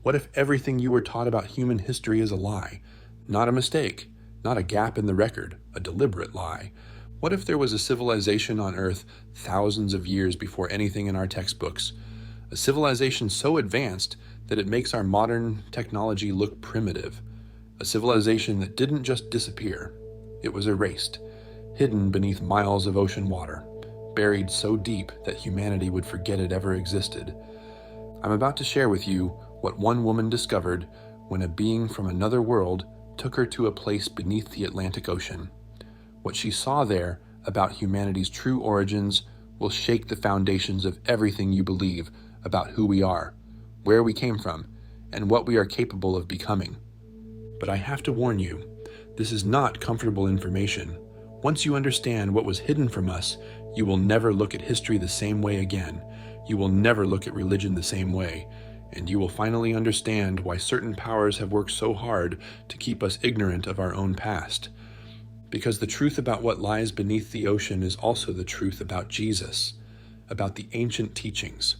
What if everything you were taught about human history is a lie? Not a mistake, not a gap in the record, a deliberate lie. What if there was a civilization on Earth thousands of years before anything in our textbooks? A civilization so advanced that it makes our modern technology look primitive. A civilization that didn't just disappear, it was erased, hidden beneath miles of ocean water, buried so deep that humanity would forget it ever existed. I'm about to share with you what one woman discovered when a being from another world took her to a place beneath the Atlantic Ocean. What she saw there about humanity's true origins will shake the foundations of everything you believe about who we are, where we came from, and what we are capable of becoming. But I have to warn you, this is not comfortable information. Once you understand what was hidden from us, you will never look at history the same way again. You will never look at religion the same way. And you will finally understand why certain powers have worked so hard to keep us ignorant of our own past. Because the truth about what lies beneath the ocean is also the truth about Jesus, about the ancient teachings,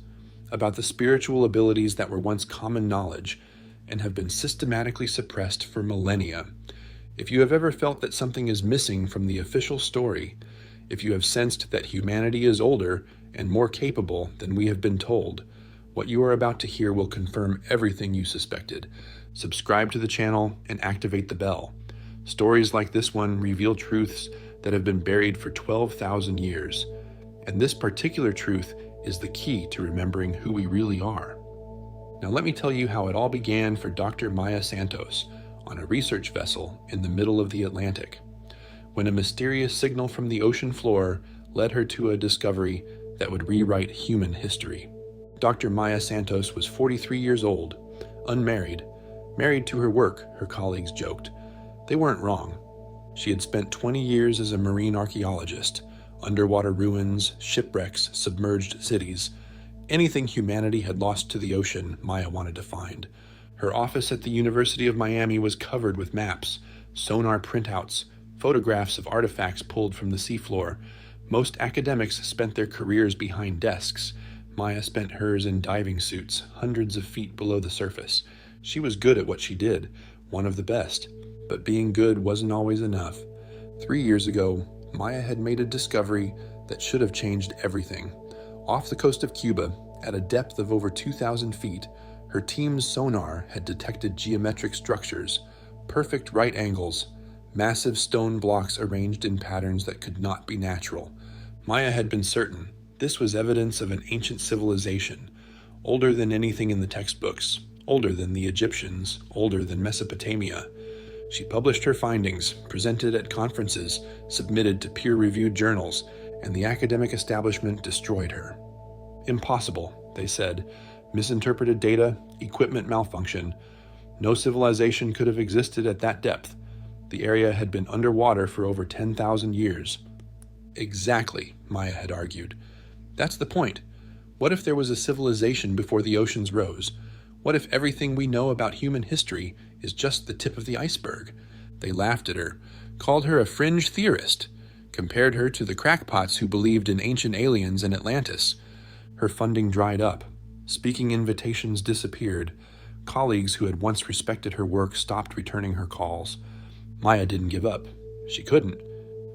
about the spiritual abilities that were once common knowledge and have been systematically suppressed for millennia. If you have ever felt that something is missing from the official story, if you have sensed that humanity is older and more capable than we have been told, what you are about to hear will confirm everything you suspected. Subscribe to the channel and activate the bell. Stories like this one reveal truths that have been buried for 12,000 years. And this particular truth is the key to remembering who we really are. Now let me tell you how it all began for Dr. Maya Santos on a research vessel in the middle of the Atlantic, when a mysterious signal from the ocean floor led her to a discovery that would rewrite human history. Dr. Maya Santos was 43 years old, unmarried, married to her work, her colleagues joked. They weren't wrong. She had spent 20 years as a marine archaeologist, underwater ruins, shipwrecks, submerged cities. Anything humanity had lost to the ocean, Maya wanted to find. Her office at the University of Miami was covered with maps, sonar printouts, photographs of artifacts pulled from the seafloor. Most academics spent their careers behind desks. Maya spent hers in diving suits, hundreds of feet below the surface. She was good at what she did, one of the best. But being good wasn't always enough. 3 years ago, Maya had made a discovery that should have changed everything. Off the coast of Cuba, at a depth of over 2,000 feet, her team's sonar had detected geometric structures, perfect right angles, massive stone blocks arranged in patterns that could not be natural. Maya had been certain this was evidence of an ancient civilization, older than anything in the textbooks, older than the Egyptians, older than Mesopotamia. She published her findings, presented at conferences, submitted to peer-reviewed journals, and the academic establishment destroyed her. Impossible, they said. Misinterpreted data, equipment malfunction. No civilization could have existed at that depth. The area had been underwater for over 10,000 years. Exactly, Maya had argued. That's the point. What if there was a civilization before the oceans rose? What if everything we know about human history is just the tip of the iceberg? They laughed at her, called her a fringe theorist, compared her to the crackpots who believed in ancient aliens and Atlantis. Her funding dried up. Speaking invitations disappeared. Colleagues who had once respected her work stopped returning her calls. Maya didn't give up. She couldn't.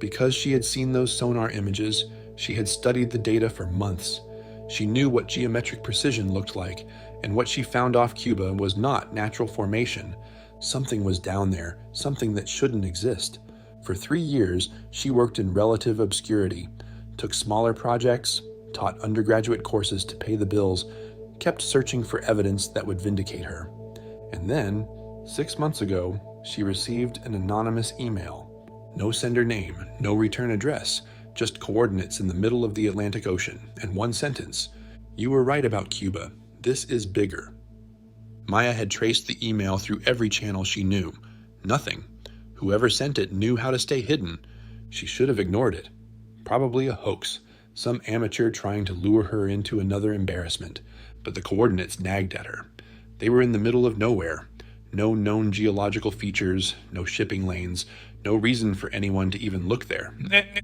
Because she had seen those sonar images, she had studied the data for months. She knew what geometric precision looked like, and what she found off Cuba was not natural formation. Something was down there, something that shouldn't exist. For 3 years, she worked in relative obscurity, took smaller projects, taught undergraduate courses to pay the bills, kept searching for evidence that would vindicate her. And then, 6 months ago, she received an anonymous email. No sender name, no return address, just coordinates in the middle of the Atlantic Ocean, and one sentence. You were right about Cuba. This is bigger. Maya had traced the email through every channel she knew. Nothing. Whoever sent it knew how to stay hidden. She should have ignored it. Probably a hoax, some amateur trying to lure her into another embarrassment. But the coordinates nagged at her. They were in the middle of nowhere. No known geological features, no shipping lanes, no reason for anyone to even look there,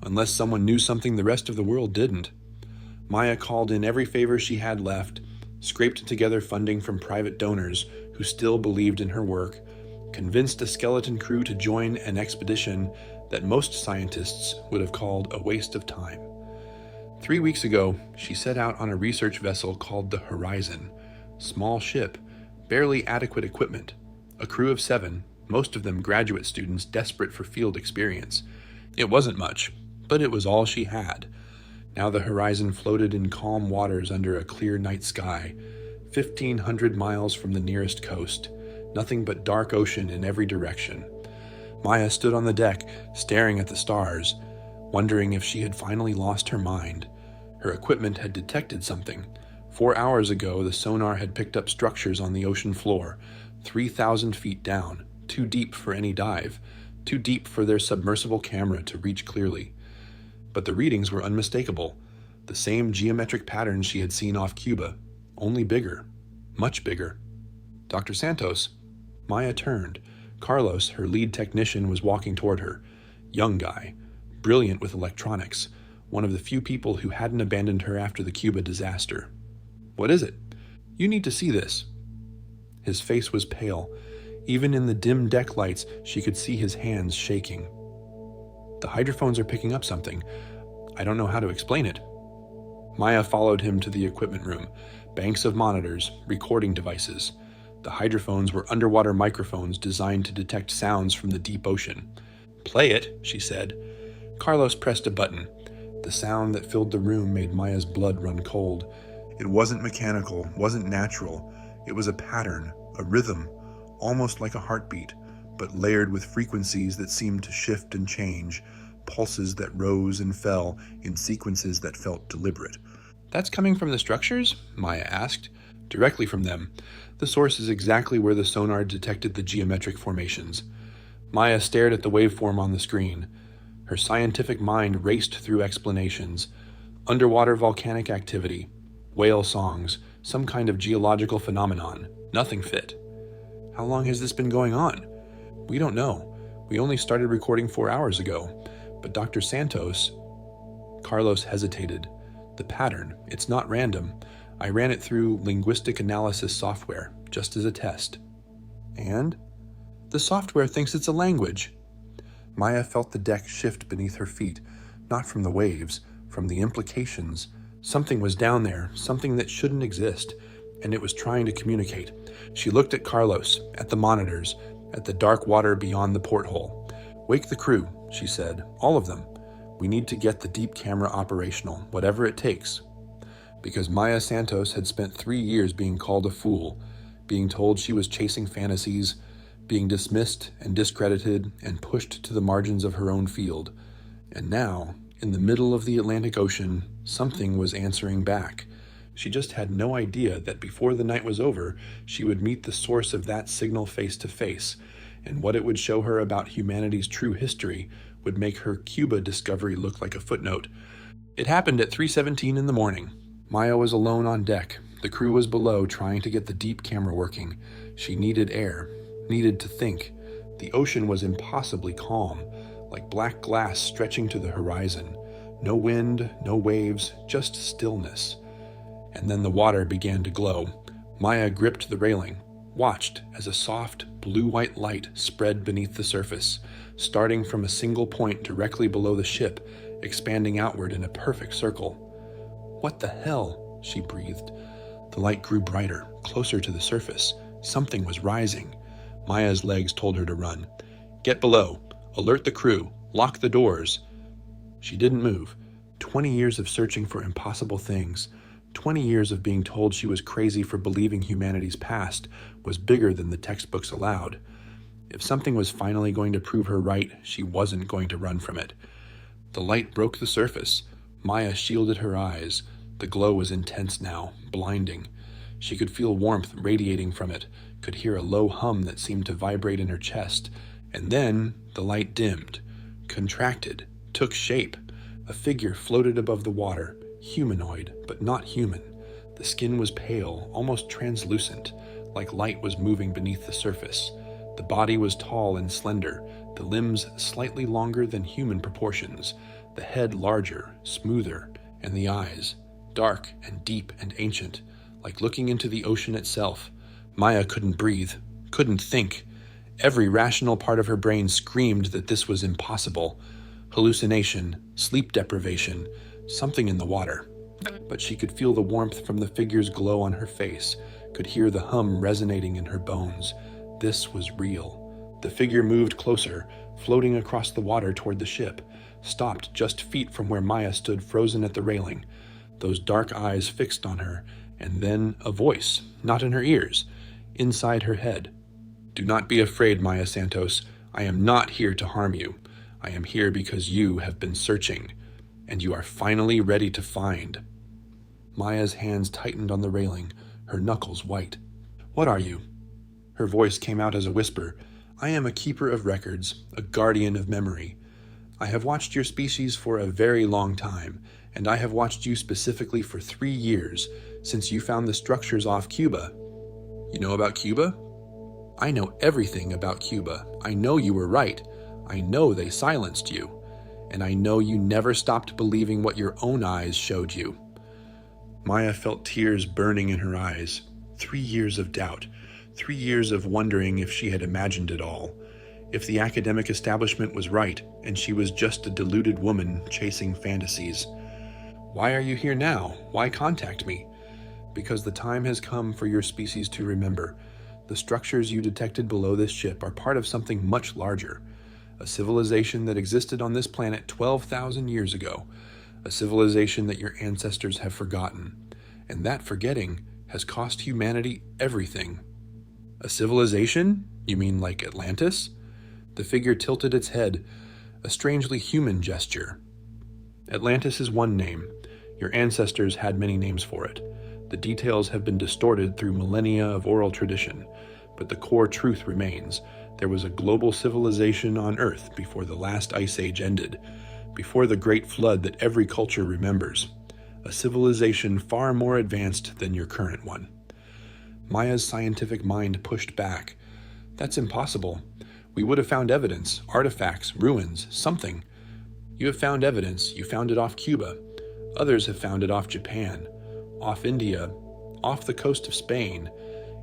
unless someone knew something the rest of the world didn't. Maya called in every favor she had left, scraped together funding from private donors, who still believed in her work, convinced a skeleton crew to join an expedition that most scientists would have called a waste of time. 3 weeks ago, she set out on a research vessel called the Horizon. Small ship, barely adequate equipment, a crew of 7, most of them graduate students desperate for field experience. It wasn't much, but it was all she had. Now the Horizon floated in calm waters under a clear night sky, 1,500 miles from the nearest coast, nothing but dark ocean in every direction. Maya stood on the deck, staring at the stars, wondering if she had finally lost her mind. Her equipment had detected something. 4 hours ago, the sonar had picked up structures on the ocean floor, 3,000 feet down, too deep for any dive, too deep for their submersible camera to reach clearly. But the readings were unmistakable, the same geometric patterns she had seen off Cuba, only bigger, much bigger. Dr. Santos? Maya turned. Carlos, her lead technician, was walking toward her. Young guy, brilliant with electronics, one of the few people who hadn't abandoned her after the Cuba disaster. What is it? You need to see this. His face was pale. Even in the dim deck lights, she could see his hands shaking. The hydrophones are picking up something. I don't know how to explain it. Maya followed him to the equipment room. Banks of monitors, recording devices. The hydrophones were underwater microphones designed to detect sounds from the deep ocean. Play it, she said. Carlos pressed a button. The sound that filled the room made Maya's blood run cold. It wasn't mechanical, wasn't natural. It was a pattern, a rhythm, almost like a heartbeat, but layered with frequencies that seemed to shift and change, pulses that rose and fell in sequences that felt deliberate. That's coming from the structures? Maya asked. Directly from them. The source is exactly where the sonar detected the geometric formations. Maya stared at the waveform on the screen. Her scientific mind raced through explanations. Underwater volcanic activity, whale songs, some kind of geological phenomenon. Nothing fit. How long has this been going on? We don't know. We only started recording 4 hours ago. But Dr. Santos... Carlos hesitated. The pattern, it's not random. I ran it through linguistic analysis software, just as a test. And? The software thinks it's a language. Maya felt the deck shift beneath her feet, not from the waves, from the implications. Something was down there, something that shouldn't exist, and it was trying to communicate. She looked at Carlos, at the monitors, at the dark water beyond the porthole. Wake the crew, she said, all of them. We need to get the deep camera operational, whatever it takes. Because Maya Santos had spent 3 years being called a fool, being told she was chasing fantasies, being dismissed and discredited and pushed to the margins of her own field. And now, in the middle of the Atlantic Ocean, something was answering back. She just had no idea that before the night was over, she would meet the source of that signal face to face, and what it would show her about humanity's true history would make her Cuba discovery look like a footnote. It happened at 3:17 in the morning. Maya was alone on deck. The crew was below trying to get the deep camera working. She needed air, needed to think. The ocean was impossibly calm, like black glass stretching to the horizon. No wind, no waves, just stillness. And then the water began to glow. Maya gripped the railing, watched as a soft, blue-white light spread beneath the surface, starting from a single point directly below the ship, expanding outward in a perfect circle. What the hell? She breathed. The light grew brighter, closer to the surface. Something was rising. Maya's legs told her to run. Get below. Alert the crew. Lock the doors. She didn't move. 20 years of searching for impossible things, 20 years of being told she was crazy for believing humanity's past was bigger than the textbooks allowed. If something was finally going to prove her right, she wasn't going to run from it. The light broke the surface. Maya shielded her eyes. The glow was intense now, blinding. She could feel warmth radiating from it, could hear a low hum that seemed to vibrate in her chest, and then the light dimmed, contracted, took shape. A figure floated above the water, humanoid, but not human. The skin was pale, almost translucent, like light was moving beneath the surface. The body was tall and slender, the limbs slightly longer than human proportions, the head larger, smoother, and the eyes dark and deep and ancient, like looking into the ocean itself, Maya couldn't breathe, couldn't think. Every rational part of her brain screamed that this was impossible. Hallucination, sleep deprivation, something in the water. But she could feel the warmth from the figure's glow on her face, could hear the hum resonating in her bones. This was real. The figure moved closer, floating across the water toward the ship, stopped just feet from where Maya stood frozen at the railing, those dark eyes fixed on her, and then a voice, not in her ears, inside her head. "Do not be afraid, Maya Santos. I am not here to harm you. I am here because you have been searching, and you are finally ready to find." Maya's hands tightened on the railing, her knuckles white. "What are you?" Her voice came out as a whisper. "I am a keeper of records, a guardian of memory. I have watched your species for a very long time, and I have watched you specifically for 3 years, since you found the structures off Cuba." "You know about Cuba?" "I know everything about Cuba. I know you were right. I know they silenced you. And I know you never stopped believing what your own eyes showed you." Maya felt tears burning in her eyes. 3 years of doubt. 3 years of wondering if she had imagined it all. If the academic establishment was right, and she was just a deluded woman chasing fantasies. "Why are you here now? Why contact me?" "Because the time has come for your species to remember. The structures you detected below this ship are part of something much larger. A civilization that existed on this planet 12,000 years ago. A civilization that your ancestors have forgotten. And that forgetting has cost humanity everything." "A civilization? You mean like Atlantis?" The figure tilted its head, a strangely human gesture. "Atlantis is one name. Your ancestors had many names for it. The details have been distorted through millennia of oral tradition, but the core truth remains. There was a global civilization on Earth before the last ice age ended, before the great flood that every culture remembers. A civilization far more advanced than your current one." Maya's scientific mind pushed back. "That's impossible. We would have found evidence, artifacts, ruins, something. You have found evidence. You found it off Cuba. Others have found it off Japan, off India, off the coast of Spain.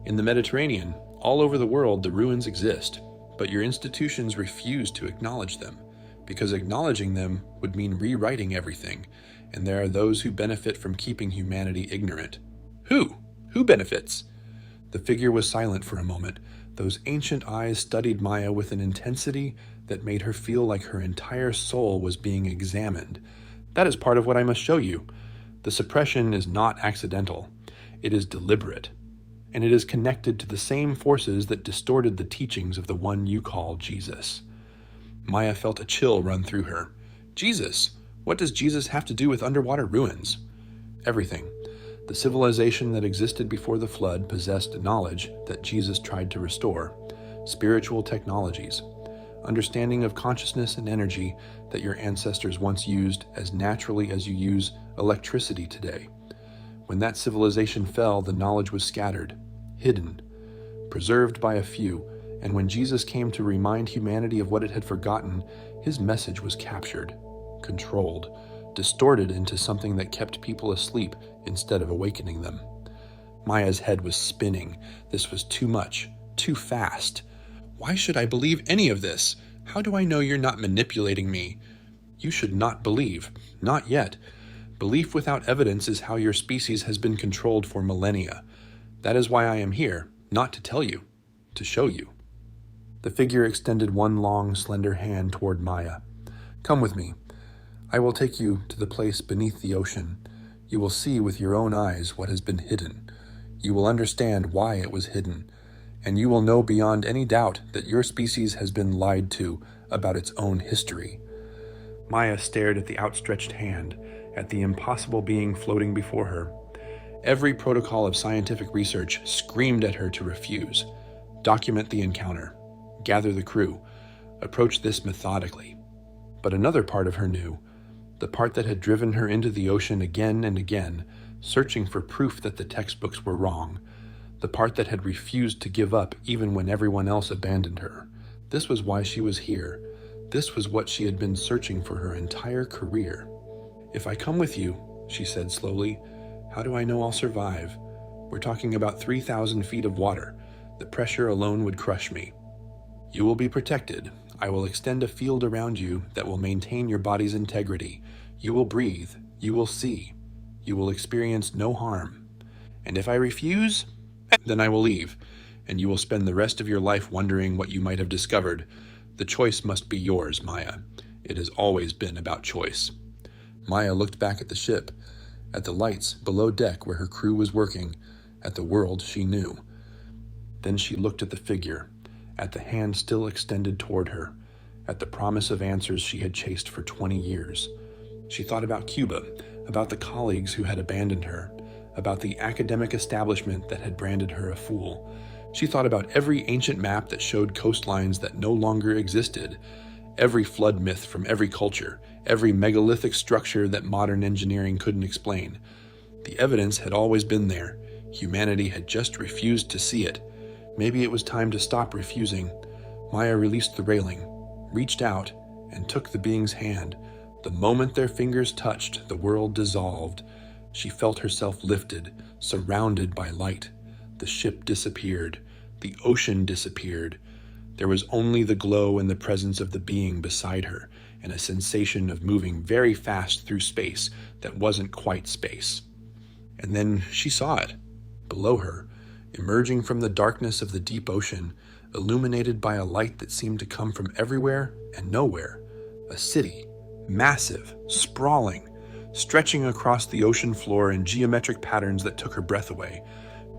In the Mediterranean, all over the world, the ruins exist, but your institutions refuse to acknowledge them, because acknowledging them would mean rewriting everything, and there are those who benefit from keeping humanity ignorant." "Who? Who benefits?" The figure was silent for a moment. Those ancient eyes studied Maya with an intensity that made her feel like her entire soul was being examined. "That is part of what I must show you. The suppression is not accidental. It is deliberate. And it is connected to the same forces that distorted the teachings of the one you call Jesus." Maya felt a chill run through her. "Jesus? What does Jesus have to do with underwater ruins?" "Everything. The civilization that existed before the flood possessed knowledge that Jesus tried to restore, spiritual technologies, understanding of consciousness and energy that your ancestors once used as naturally as you use electricity today. When that civilization fell, the knowledge was scattered, hidden, preserved by a few, and when Jesus came to remind humanity of what it had forgotten, his message was captured, controlled, distorted into something that kept people asleep instead of awakening them." Maya's head was spinning. This was too much, too fast. "Why should I believe any of this? How do I know you're not manipulating me?" "You should not believe. Not yet. Belief without evidence is how your species has been controlled for millennia. That is why I am here, not to tell you, to show you." The figure extended one long, slender hand toward Maya. "Come with me. I will take you to the place beneath the ocean. You will see with your own eyes what has been hidden. You will understand why it was hidden, and you will know beyond any doubt that your species has been lied to about its own history." Maya stared at the outstretched hand, at the impossible being floating before her. Every protocol of scientific research screamed at her to refuse. Document the encounter. Gather the crew. Approach this methodically. But another part of her knew, the part that had driven her into the ocean again and again, searching for proof that the textbooks were wrong, the part that had refused to give up even when everyone else abandoned her. This was why she was here. This was what she had been searching for her entire career. "If I come with you," she said slowly, "how do I know I'll survive? We're talking about 3,000 feet of water. The pressure alone would crush me. You will be protected. I will extend a field around you that will maintain your body's integrity. You will breathe. You will see. You will experience no harm. And if I refuse, then I will leave, and you will spend the rest of your life wondering what you might have discovered. The choice must be yours, Maya. It has always been about choice. Maya looked back at the ship, at the lights below deck where her crew was working, at the world she knew. Then she looked at the figure, at the hand still extended toward her, at the promise of answers she had chased for 20 years. She thought about Cuba, about the colleagues who had abandoned her, about the academic establishment that had branded her a fool. She thought about every ancient map that showed coastlines that no longer existed, every flood myth from every culture, every megalithic structure that modern engineering couldn't explain. The evidence had always been there. Humanity had just refused to see it. Maybe it was time to stop refusing. Maya released the railing, reached out, and took the being's hand. The moment their fingers touched, the world dissolved. She felt herself lifted, surrounded by light. The ship disappeared. The ocean disappeared. There was only the glow and the presence of the being beside her, and a sensation of moving very fast through space that wasn't quite space. And then she saw it, below her, emerging from the darkness of the deep ocean, illuminated by a light that seemed to come from everywhere and nowhere. A city, massive, sprawling, stretching across the ocean floor in geometric patterns that took her breath away.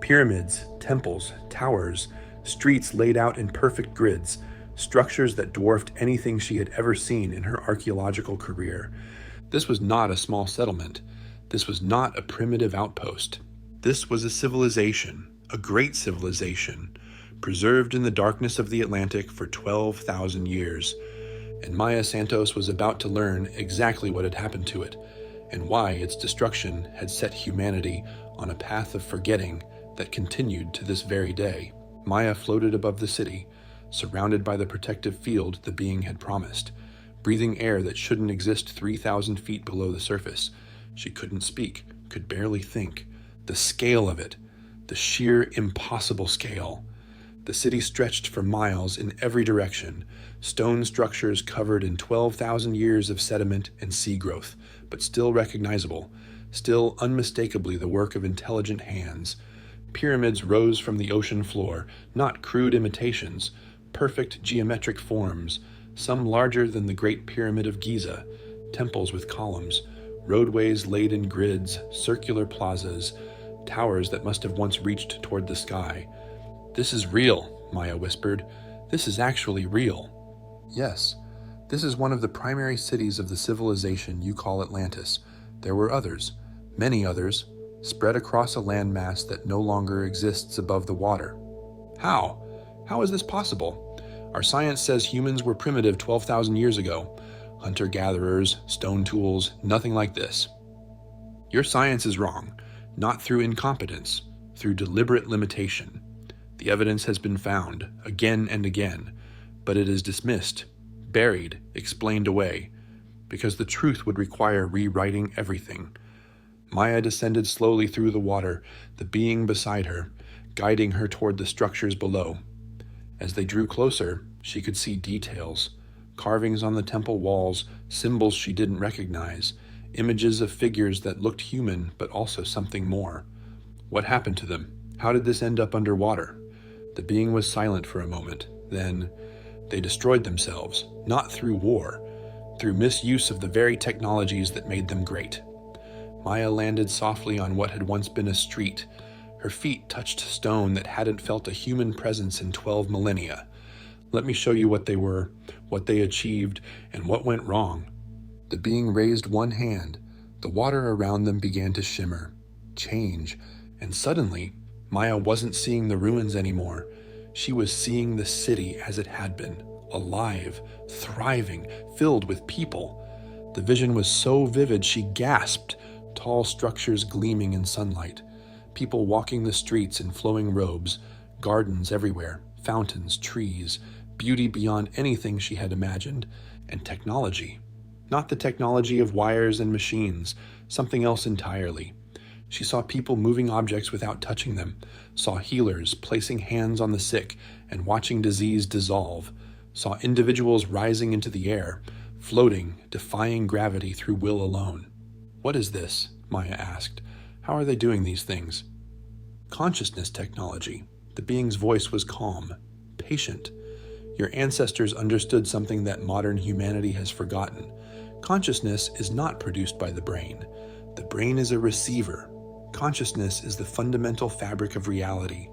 Pyramids, temples, towers, streets laid out in perfect grids, structures that dwarfed anything she had ever seen in her archaeological career. This was not a small settlement. This was not a primitive outpost. This was a civilization, a great civilization, preserved in the darkness of the Atlantic for 12,000 years. And Maya Santos was about to learn exactly what had happened to it, and why its destruction had set humanity on a path of forgetting that continued to this very day. Maya floated above the city, surrounded by the protective field the being had promised, breathing air that shouldn't exist 3,000 feet below the surface. She couldn't speak, could barely think. The scale of it, the sheer impossible scale. The city stretched for miles in every direction, stone structures covered in 12,000 years of sediment and sea growth, but still recognizable, still unmistakably the work of intelligent hands. Pyramids rose from the ocean floor, not crude imitations, perfect geometric forms, some larger than the Great Pyramid of Giza, temples with columns, roadways laid in grids, circular plazas, towers that must have once reached toward the sky. "This is real," Maya whispered. "This is actually real." Yes, this is one of the primary cities of the civilization you call Atlantis. There were others, many others, spread across a landmass that no longer exists above the water. How? How is this possible? Our science says humans were primitive 12,000 years ago. Hunter-gatherers, stone tools, nothing like this. Your science is wrong, not through incompetence, through deliberate limitation. The evidence has been found, again and again, but it is dismissed, buried, explained away, because the truth would require rewriting everything. Maya descended slowly through the water, the being beside her, guiding her toward the structures below. As they drew closer, she could see details, carvings on the temple walls, symbols she didn't recognize, images of figures that looked human but also something more. What happened to them? How did this end up underwater? The being was silent for a moment. Then, they destroyed themselves, not through war, through misuse of the very technologies that made them great. Maya landed softly on what had once been a street. Her feet touched stone that hadn't felt a human presence in 12 millennia. Let me show you what they were, what they achieved, and what went wrong. The being raised one hand. The water around them began to shimmer, change, and suddenly, Maya wasn't seeing the ruins anymore. She was seeing the city as it had been, alive, thriving, filled with people. The vision was so vivid she gasped, tall structures gleaming in sunlight, people walking the streets in flowing robes, gardens everywhere, fountains, trees, beauty beyond anything she had imagined, and technology. Not the technology of wires and machines, something else entirely. She saw people moving objects without touching them, saw healers placing hands on the sick and watching disease dissolve, saw individuals rising into the air, floating, defying gravity through will alone. "What is this?" Maya asked. "How are they doing these things?" "Consciousness technology." The being's voice was calm, patient. "Your ancestors understood something that modern humanity has forgotten. Consciousness is not produced by the brain. The brain is a receiver. Consciousness is the fundamental fabric of reality,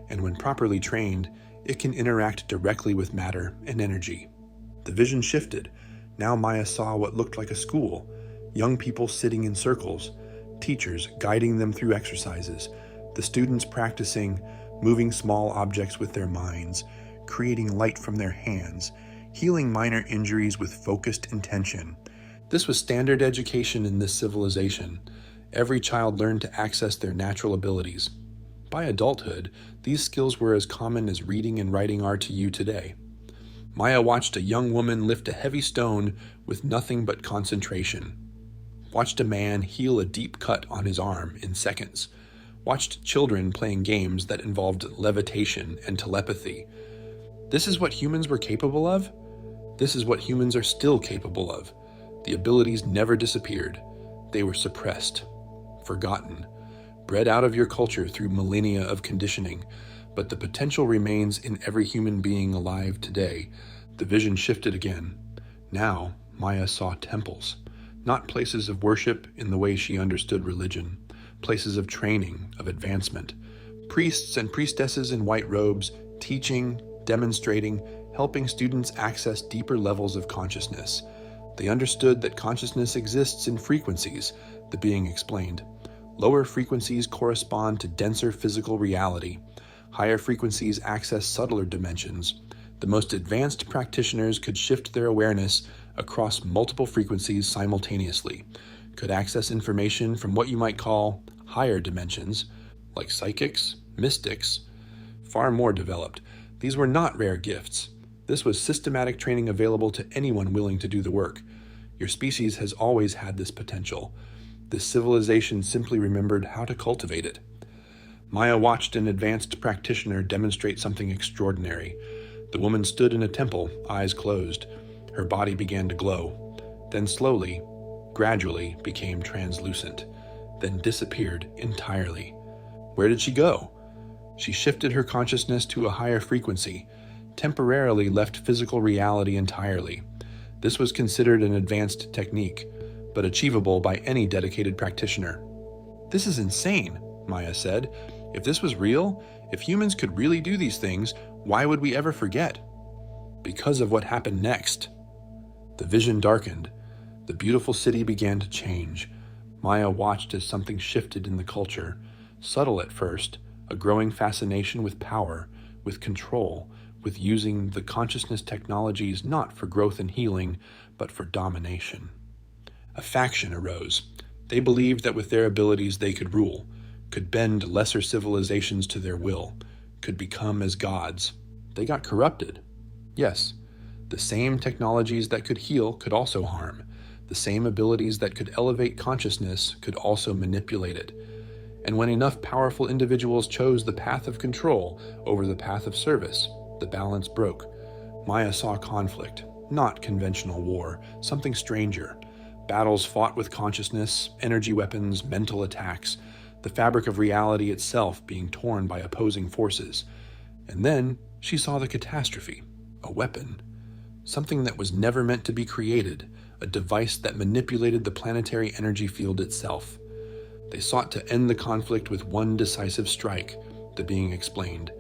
and when properly trained, it can interact directly with matter and energy." The vision shifted. Now Maya saw what looked like a school, young people sitting in circles, teachers guiding them through exercises, the students practicing, moving small objects with their minds, creating light from their hands, healing minor injuries with focused intention. This was standard education in this civilization. Every child learned to access their natural abilities. By adulthood, these skills were as common as reading and writing are to you today. Maya watched a young woman lift a heavy stone with nothing but concentration. Watched a man heal a deep cut on his arm in seconds. Watched children playing games that involved levitation and telepathy. This is what humans were capable of? This is what humans are still capable of. The abilities never disappeared. They were suppressed, forgotten, bred out of your culture through millennia of conditioning, but the potential remains in every human being alive today. The vision shifted again. Now, Maya saw temples, not places of worship in the way she understood religion, places of training, of advancement. Priests and priestesses in white robes, teaching, demonstrating, helping students access deeper levels of consciousness. They understood that consciousness exists in frequencies, the being explained. Lower frequencies correspond to denser physical reality. Higher frequencies access subtler dimensions. The most advanced practitioners could shift their awareness across multiple frequencies simultaneously, could access information from what you might call higher dimensions, like psychics, mystics, far more developed. These were not rare gifts. This was systematic training available to anyone willing to do the work. Your species has always had this potential. This civilization simply remembered how to cultivate it. Maya watched an advanced practitioner demonstrate something extraordinary. The woman stood in a temple, eyes closed. Her body began to glow, then slowly, gradually became translucent, then disappeared entirely. Where did she go? She shifted her consciousness to a higher frequency, temporarily left physical reality entirely. This was considered an advanced technique, but achievable by any dedicated practitioner. "This is insane," Maya said. "If this was real, if humans could really do these things, why would we ever forget?" Because of what happened next. The vision darkened. The beautiful city began to change. Maya watched as something shifted in the culture, subtle at first, a growing fascination with power, with control, with using the consciousness technologies not for growth and healing, but for domination. A faction arose. They believed that with their abilities they could rule, could bend lesser civilizations to their will, could become as gods. They got corrupted. Yes, the same technologies that could heal could also harm. The same abilities that could elevate consciousness could also manipulate it. And when enough powerful individuals chose the path of control over the path of service, the balance broke. Maya saw conflict, not conventional war, something stranger. Battles fought with consciousness, energy weapons, mental attacks, the fabric of reality itself being torn by opposing forces. And then she saw the catastrophe, a weapon, something that was never meant to be created, a device that manipulated the planetary energy field itself. They sought to end the conflict with one decisive strike, the being explained.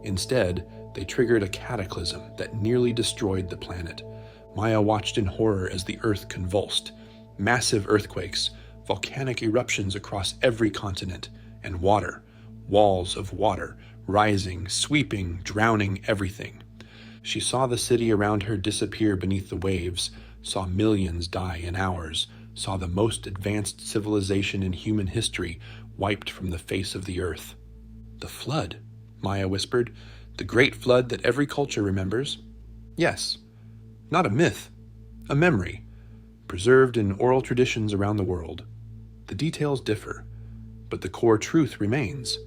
Instead, they triggered a cataclysm that nearly destroyed the planet. Maya watched in horror as the Earth convulsed. Massive earthquakes, volcanic eruptions across every continent, and water, walls of water, rising, sweeping, drowning everything. She saw the city around her disappear beneath the waves, saw millions die in hours, saw the most advanced civilization in human history wiped from the face of the earth. "The flood," Maya whispered, "the great flood that every culture remembers." Yes, not a myth, a memory, preserved in oral traditions around the world. The details differ. but the core truth remains.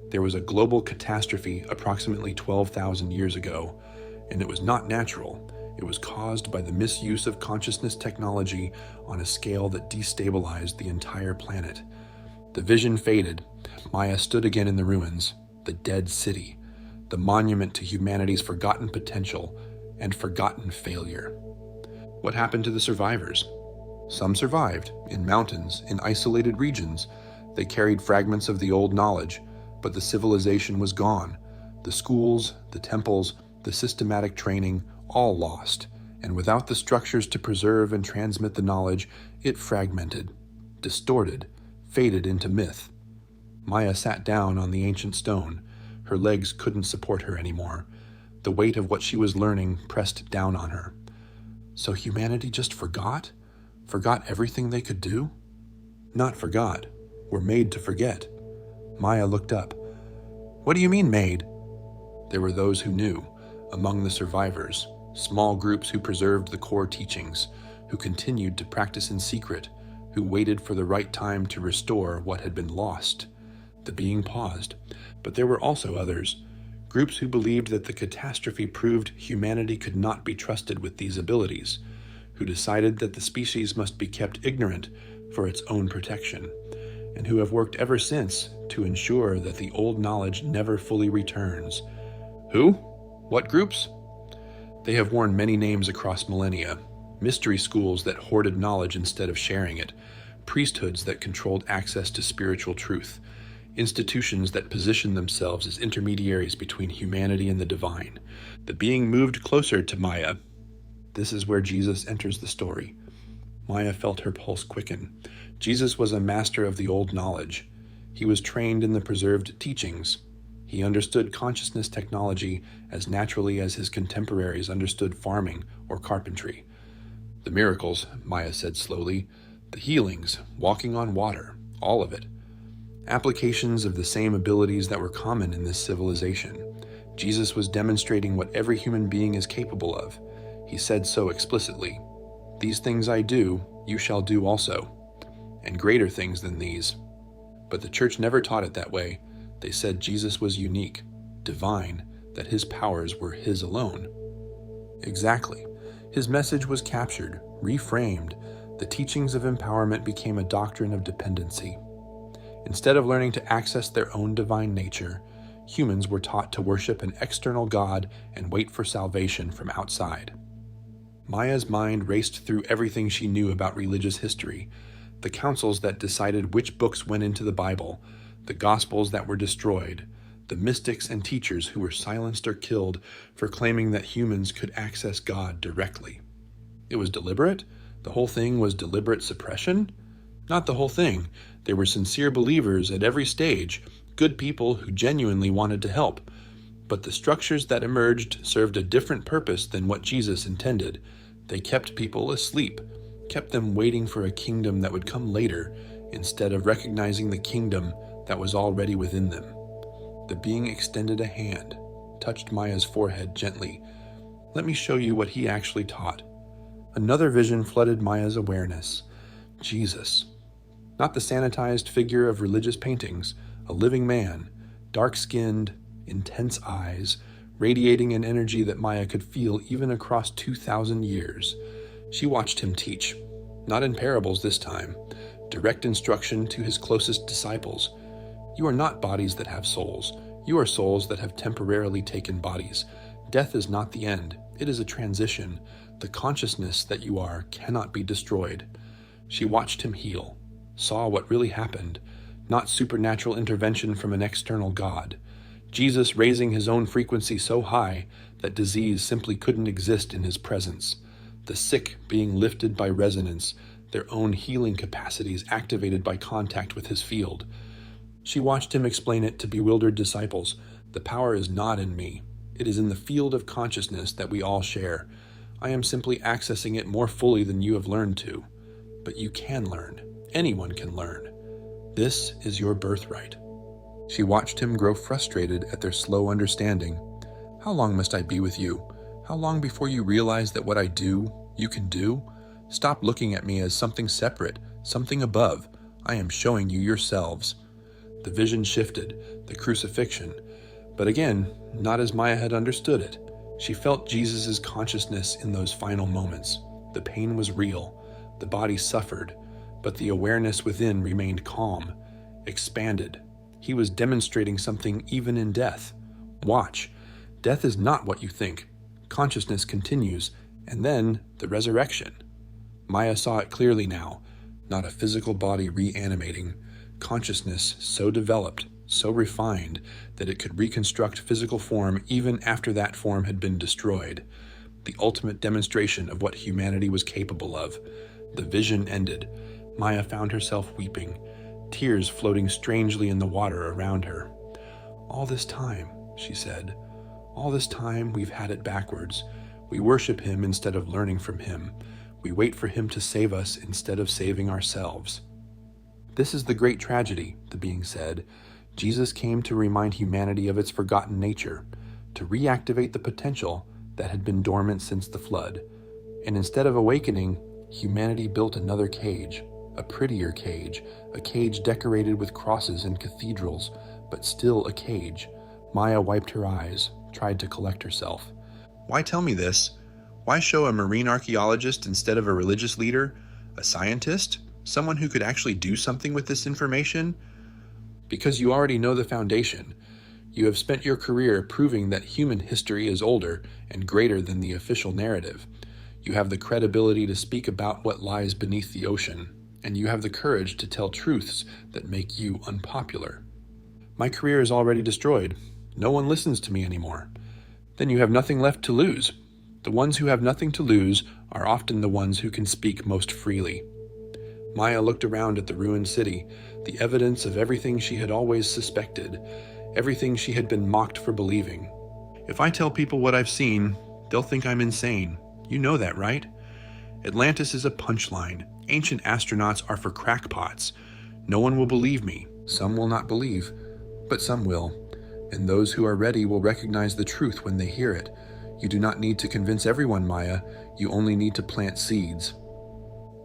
There was a global catastrophe approximately 12,000 years ago, and it was not natural. It was caused by the misuse of consciousness technology on a scale that destabilized the entire planet. The vision faded. Maya stood again in the ruins, the dead city, the monument to humanity's forgotten potential and forgotten failure. What happened to the survivors? Some survived, in mountains, in isolated regions. They carried fragments of the old knowledge, but the civilization was gone. The schools, the temples, the systematic training, all lost, and without the structures to preserve and transmit the knowledge, it fragmented, distorted, faded into myth. Maya sat down on the ancient stone. Her legs couldn't support her anymore. The weight of what she was learning pressed down on her. So humanity just forgot? Forgot everything they could do? Not forgot. Were made to forget. Maya looked up. What do you mean made? There were those who knew, among the survivors, small groups who preserved the core teachings, who continued to practice in secret, who waited for the right time to restore what had been lost. The being paused, but there were also others, groups who believed that the catastrophe proved humanity could not be trusted with these abilities, who decided that the species must be kept ignorant for its own protection, and who have worked ever since to ensure that the old knowledge never fully returns. Who? What groups? They have worn many names across millennia. Mystery schools that hoarded knowledge instead of sharing it, priesthoods that controlled access to spiritual truth, institutions that positioned themselves as intermediaries between humanity and the divine. The being moved closer to Maya. This is where Jesus enters the story. Maya felt her pulse quicken. Jesus was a master of the old knowledge. He was trained in the preserved teachings. He understood consciousness technology as naturally as his contemporaries understood farming or carpentry. The miracles, Maya said slowly, the healings, walking on water, all of it. Applications of the same abilities that were common in this civilization. Jesus was demonstrating what every human being is capable of. He said so explicitly. These things I do, you shall do also, and greater things than these. But the church never taught it that way. They said Jesus was unique, divine, that his powers were his alone. Exactly. His message was captured, reframed. The teachings of empowerment became a doctrine of dependency. Instead of learning to access their own divine nature, humans were taught to worship an external God and wait for salvation from outside. Maya's mind raced through everything she knew about religious history, the councils that decided which books went into the Bible, the Gospels that were destroyed, the mystics and teachers who were silenced or killed for claiming that humans could access God directly. It was deliberate? The whole thing was deliberate suppression? Not the whole thing. There were sincere believers at every stage, good people who genuinely wanted to help. But the structures that emerged served a different purpose than what Jesus intended. They kept people asleep, kept them waiting for a kingdom that would come later, instead of recognizing the kingdom that was already within them. The being extended a hand, touched Maya's forehead gently. Let me show you what he actually taught. Another vision flooded Maya's awareness. Jesus. Not the sanitized figure of religious paintings, a living man, dark-skinned, intense eyes, radiating an energy that Maya could feel even across 2,000 years. She watched him teach, not in parables this time, direct instruction to his closest disciples. You are not bodies that have souls. You are souls that have temporarily taken bodies. Death is not the end. It is a transition. The consciousness that you are cannot be destroyed. She watched him heal, saw what really happened, not supernatural intervention from an external God. Jesus raising his own frequency so high that disease simply couldn't exist in his presence. The sick being lifted by resonance, their own healing capacities activated by contact with his field. She watched him explain it to bewildered disciples. The power is not in me. It is in the field of consciousness that we all share. I am simply accessing it more fully than you have learned to. But you can learn. Anyone can learn. This is your birthright. She watched him grow frustrated at their slow understanding. How long must I be with you? How long before you realize that what I do, you can do? Stop looking at me as something separate, something above. I am showing you yourselves. The vision shifted, the crucifixion. But again, not as Maya had understood it. She felt Jesus' consciousness in those final moments. The pain was real. The body suffered, but the awareness within remained calm, expanded. He was demonstrating something even in death. Watch. Death is not what you think. Consciousness continues, and then the resurrection. Maya saw it clearly now. Not a physical body reanimating. Consciousness so developed, so refined, that it could reconstruct physical form even after that form had been destroyed. The ultimate demonstration of what humanity was capable of. The vision ended. Maya found herself weeping, tears floating strangely in the water around her. "All this time," she said, "all this time we've had it backwards. We worship him instead of learning from him. We wait for him to save us instead of saving ourselves." "This is the great tragedy," the being said. Jesus came to remind humanity of its forgotten nature, to reactivate the potential that had been dormant since the flood. And instead of awakening, humanity built another cage, a prettier cage, a cage decorated with crosses and cathedrals, but still a cage. Maya wiped her eyes, tried to collect herself. "Why tell me this? Why show a marine archaeologist instead of a religious leader? A scientist? Someone who could actually do something with this information? Because you already know the foundation. You have spent your career proving that human history is older and greater than the official narrative. You have the credibility to speak about what lies beneath the ocean, and you have the courage to tell truths that make you unpopular. My career is already destroyed. No one listens to me anymore. Then you have nothing left to lose. The ones who have nothing to lose are often the ones who can speak most freely." Maya looked around at the ruined city, the evidence of everything she had always suspected, everything she had been mocked for believing. "If I tell people what I've seen, they'll think I'm insane. You know that, right? Atlantis is a punchline. Ancient astronauts are for crackpots. No one will believe me. Some will not believe, but some will. And those who are ready will recognize the truth when they hear it. You do not need to convince everyone, Maya. You only need to plant seeds."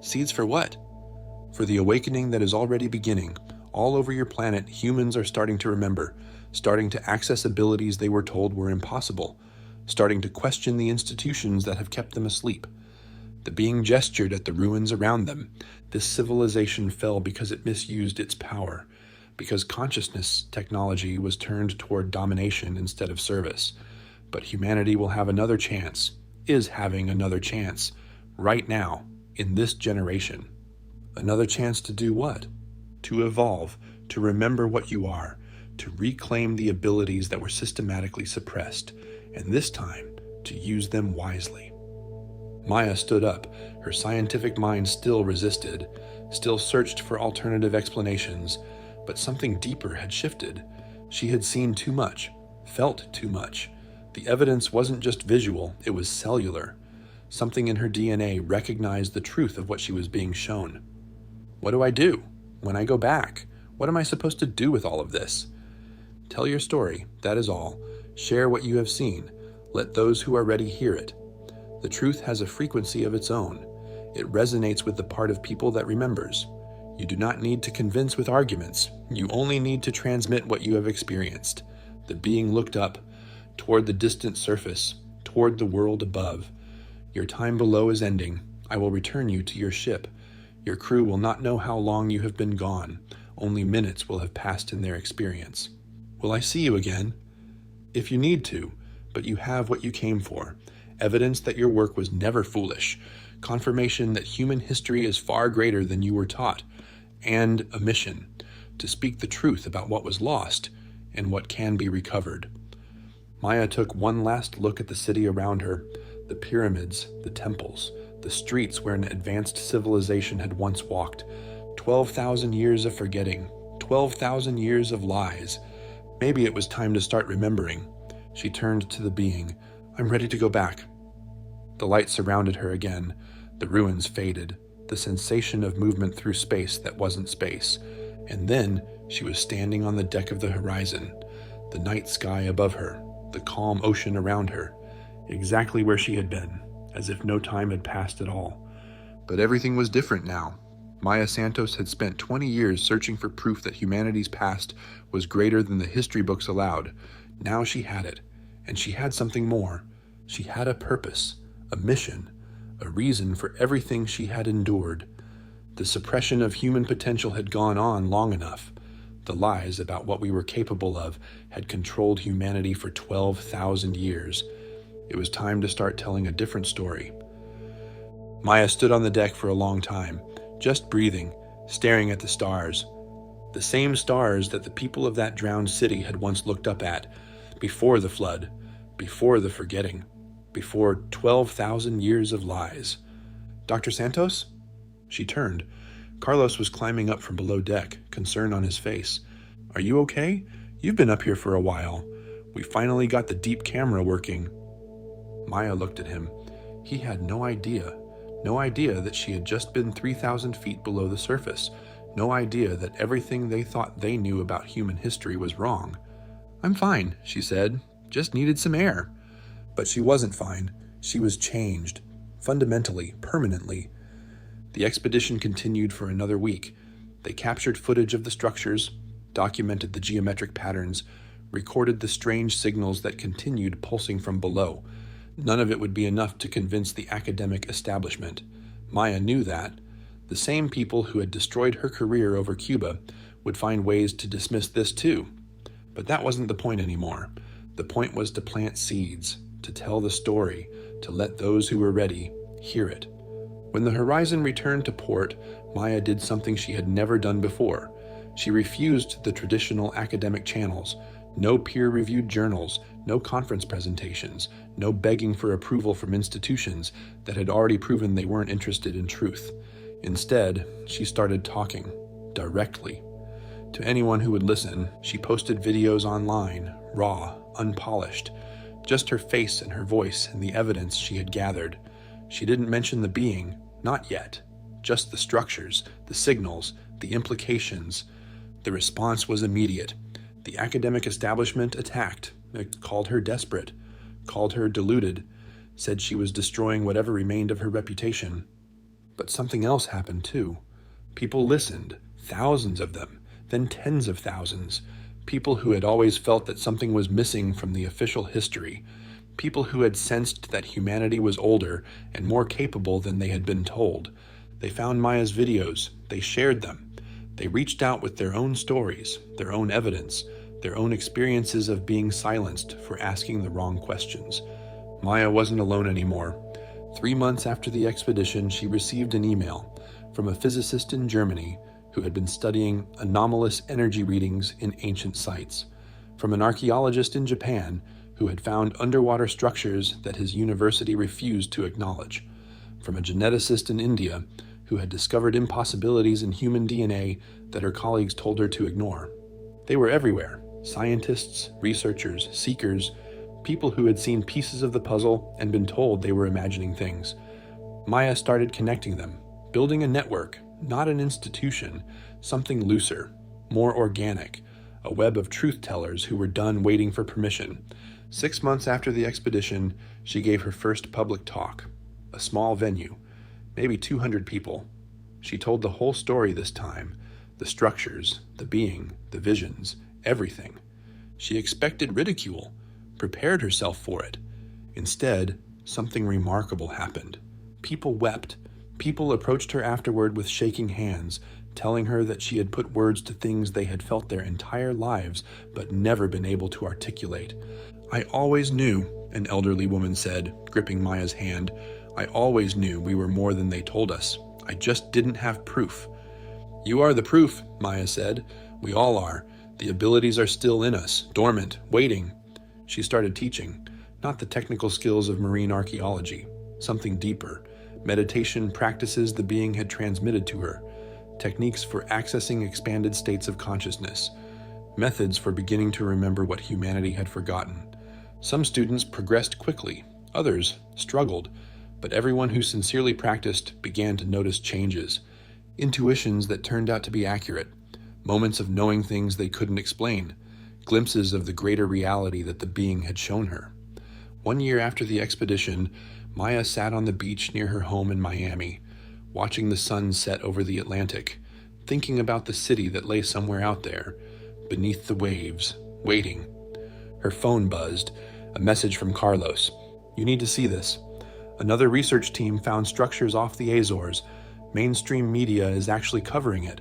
"Seeds for what?" "For the awakening that is already beginning. All over your planet, humans are starting to remember, starting to access abilities they were told were impossible, starting to question the institutions that have kept them asleep." The being gestured at the ruins around them. This civilization fell because it misused its power, because consciousness technology was turned toward domination instead of service. But humanity will have another chance, is having another chance, right now, in this generation. Another chance to do what? To evolve, to remember what you are, to reclaim the abilities that were systematically suppressed, and this time, to use them wisely. Maya stood up. Her scientific mind still resisted, still searched for alternative explanations, but something deeper had shifted. She had seen too much, felt too much. The evidence wasn't just visual, it was cellular. Something in her DNA recognized the truth of what she was being shown. "What do I do? When I go back? What am I supposed to do with all of this?" "Tell your story, that is all. Share what you have seen. Let those who are ready hear it. The truth has a frequency of its own. It resonates with the part of people that remembers. You do not need to convince with arguments. You only need to transmit what you have experienced." The being looked up, toward the distant surface, toward the world above. "Your time below is ending. I will return you to your ship. Your crew will not know how long you have been gone. Only minutes will have passed in their experience. Will I see you again? If you need to, but you have what you came for. Evidence that your work was never foolish. Confirmation that human history is far greater than you were taught. And a mission, to speak the truth about what was lost and what can be recovered." Maya took one last look at the city around her, the pyramids, the temples, the streets where an advanced civilization had once walked. 12,000 years of forgetting, 12,000 years of lies. Maybe it was time to start remembering. She turned to the being. "I'm ready to go back." The light surrounded her again. The ruins faded, the sensation of movement through space that wasn't space. And then she was standing on the deck of the horizon, the night sky above her, the calm ocean around her, exactly where she had been, as if no time had passed at all. But everything was different now. Maya Santos had spent 20 years searching for proof that humanity's past was greater than the history books allowed. Now she had it, and she had something more. She had a purpose, a mission, a reason for everything she had endured. The suppression of human potential had gone on long enough. The lies about what we were capable of had controlled humanity for 12,000 years. It was time to start telling a different story. Maya stood on the deck for a long time, just breathing, staring at the stars. The same stars that the people of that drowned city had once looked up at, before the flood, before the forgetting, before 12,000 years of lies. Dr. Santos? She turned. Carlos was climbing up from below deck, concern on his face. Are you okay? You've been up here for a while. We finally got the deep camera working. Maya looked at him. He had no idea that she had just been 3,000 feet below the surface, no idea that everything they thought they knew about human history was wrong. I'm fine, she said, just needed some air. But she wasn't fine. She was changed, fundamentally, permanently. The expedition continued for another week. They captured footage of the structures, documented the geometric patterns, recorded the strange signals that continued pulsing from below. None of it would be enough to convince the academic establishment. Maya knew that. The same people who had destroyed her career over Cuba would find ways to dismiss this too. But that wasn't the point anymore. The point was to plant seeds, to tell the story, to let those who were ready hear it. When the Horizon returned to port, Maya did something she had never done before. She refused the traditional academic channels. No peer-reviewed journals, no conference presentations, no begging for approval from institutions that had already proven they weren't interested in truth. Instead, she started talking, directly. To anyone who would listen, she posted videos online, raw, unpolished, just her face and her voice and the evidence she had gathered. She didn't mention the being, not yet, just the structures, the signals, the implications. The response was immediate. The academic establishment attacked. It called her desperate, called her deluded, said she was destroying whatever remained of her reputation. But something else happened too. People listened, thousands of them, then tens of thousands. People who had always felt that something was missing from the official history. People who had sensed that humanity was older and more capable than they had been told. They found Maya's videos. They shared them. They reached out with their own stories, their own evidence, their own experiences of being silenced for asking the wrong questions. Maya wasn't alone anymore. 3 months after the expedition, she received an email from a physicist in Germany who had been studying anomalous energy readings in ancient sites, from an archaeologist in Japan who had found underwater structures that his university refused to acknowledge, from a geneticist in India who had discovered impossibilities in human DNA that her colleagues told her to ignore. They were everywhere: scientists, researchers, seekers, people who had seen pieces of the puzzle and been told they were imagining things. Maya started connecting them, building a network, not an institution, something looser, more organic, a web of truth-tellers who were done waiting for permission. 6 months after the expedition, she gave her first public talk, a small venue, maybe 200 people. She told the whole story this time, the structures, the being, the visions, everything. She expected ridicule, prepared herself for it. Instead, something remarkable happened. People wept. People approached her afterward with shaking hands, telling her that she had put words to things they had felt their entire lives but never been able to articulate. I always knew, an elderly woman said, gripping Maya's hand. I always knew we were more than they told us. I just didn't have proof. You are the proof, Maya said. We all are. The abilities are still in us, dormant, waiting. She started teaching, not the technical skills of marine archaeology, something deeper, meditation practices the being had transmitted to her, techniques for accessing expanded states of consciousness, methods for beginning to remember what humanity had forgotten. Some students progressed quickly, others struggled, but everyone who sincerely practiced began to notice changes, intuitions that turned out to be accurate, moments of knowing things they couldn't explain, glimpses of the greater reality that the being had shown her. 1 year after the expedition, Maya sat on the beach near her home in Miami, watching the sun set over the Atlantic, thinking about the city that lay somewhere out there, beneath the waves, waiting. Her phone buzzed, a message from Carlos. "You need to see this. Another research team found structures off the Azores. Mainstream media is actually covering it.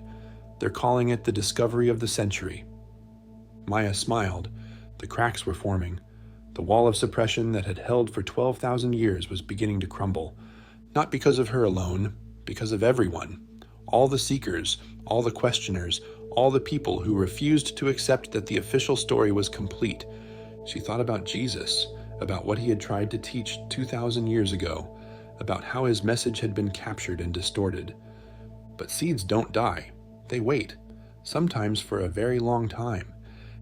They're calling it the discovery of the century." Maya smiled. The cracks were forming. The wall of suppression that had held for 12,000 years was beginning to crumble. Not because of her alone, because of everyone. All the seekers, all the questioners, all the people who refused to accept that the official story was complete. She thought about Jesus, about what he had tried to teach 2,000 years ago, about how his message had been captured and distorted. But seeds don't die. They wait, sometimes for a very long time.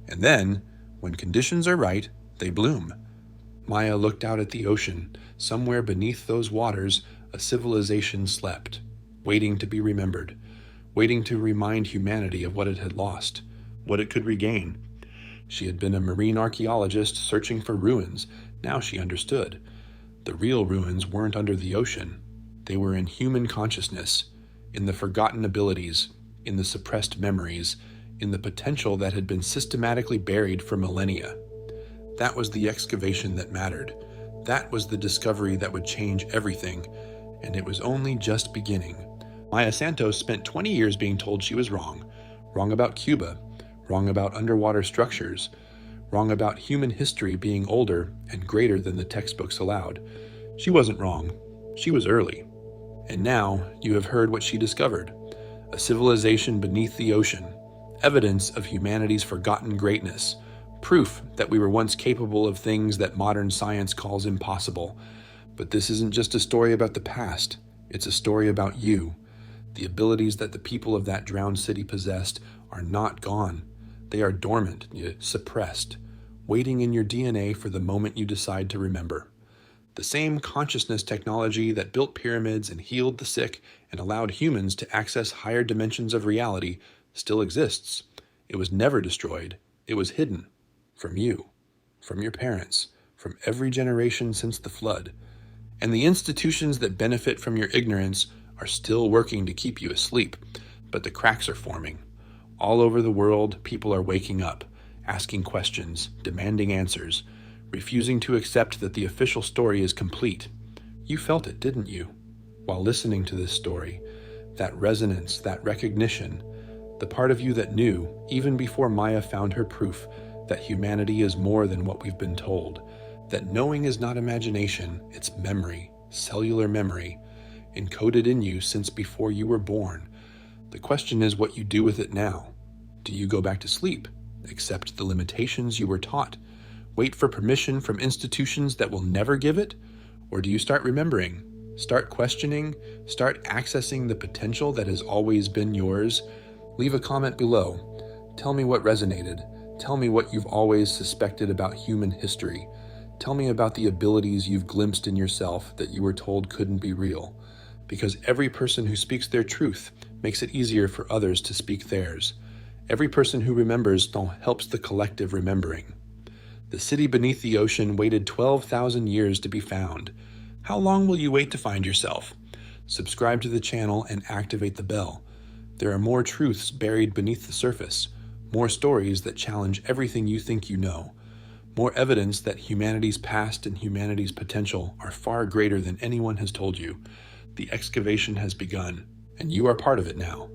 And then, when conditions are right, they bloom. Maya looked out at the ocean. Somewhere beneath those waters, a civilization slept, waiting to be remembered, waiting to remind humanity of what it had lost, what it could regain. She had been a marine archaeologist searching for ruins. Now she understood. The real ruins weren't under the ocean. They were in human consciousness, in the forgotten abilities, in the suppressed memories, in the potential that had been systematically buried for millennia. That was the excavation that mattered. That was the discovery that would change everything, and it was only just beginning. Maya Santos spent 20 years being told she was wrong. Wrong about Cuba, wrong about underwater structures, wrong about human history being older and greater than the textbooks allowed. She wasn't wrong. She was early. And now you have heard what she discovered. A civilization beneath the ocean. Evidence of humanity's forgotten greatness. Proof that we were once capable of things that modern science calls impossible. But this isn't just a story about the past. It's a story about you. The abilities that the people of that drowned city possessed are not gone. They are dormant, suppressed, waiting in your DNA for the moment you decide to remember. The same consciousness technology that built pyramids and healed the sick and allowed humans to access higher dimensions of reality still exists. It was never destroyed. It was hidden. From you, from your parents, from every generation since the flood. And the institutions that benefit from your ignorance are still working to keep you asleep, but the cracks are forming. All over the world, people are waking up, asking questions, demanding answers, refusing to accept that the official story is complete. You felt it, didn't you? While listening to this story, that resonance, that recognition, the part of you that knew, even before Maya found her proof, that humanity is more than what we've been told, that knowing is not imagination, it's memory, cellular memory, encoded in you since before you were born. The question is what you do with it now. Do you go back to sleep, accept the limitations you were taught, wait for permission from institutions that will never give it? Or do you start remembering, start questioning, start accessing the potential that has always been yours? Leave a comment below. Tell me what resonated. Tell me what you've always suspected about human history. Tell me about the abilities you've glimpsed in yourself that you were told couldn't be real. Because every person who speaks their truth makes it easier for others to speak theirs. Every person who remembers helps the collective remembering. The city beneath the ocean waited 12,000 years to be found. How long will you wait to find yourself? Subscribe to the channel and activate the bell. There are more truths buried beneath the surface. More stories that challenge everything you think you know. More evidence that humanity's past and humanity's potential are far greater than anyone has told you. The excavation has begun, and you are part of it now.